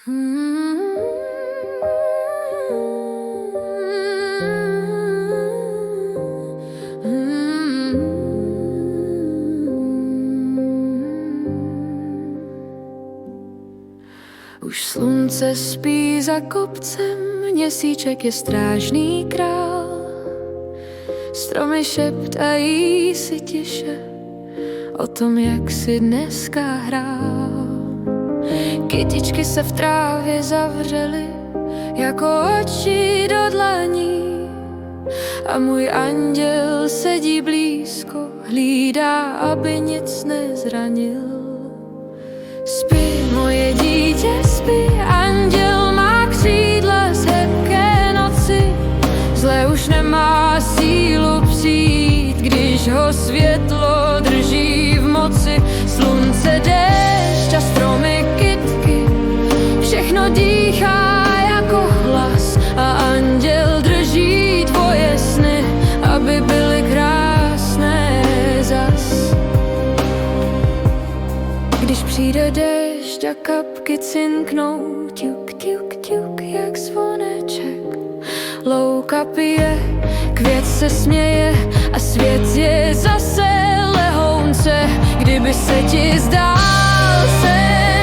Už slunce spí za kopcem, měsíček je strážný král. Stromy šeptají si tiše o tom, jak si dneska hrál. Kytičky se v trávě zavřely jako oči do dlaní a můj anděl sedí blízko, hlídá, aby nic nezranil. Spí, moje dítě, spí, anděl má křídla z hebké noci. Zlé už nemá sílu přijít, když ho světlo drží v moci. Slunce, déšť a stromy, kytky, všechno dýchá jako hlas a anděl drží tvoje sny, aby byly krásné zas. Když přijde déšť a kapky cinknou, ťuk, ťuk, ťuk, jak zvoneček. Louka pije, květ se směje a svět je zase lehounce. Kdyby se ti zdál sen,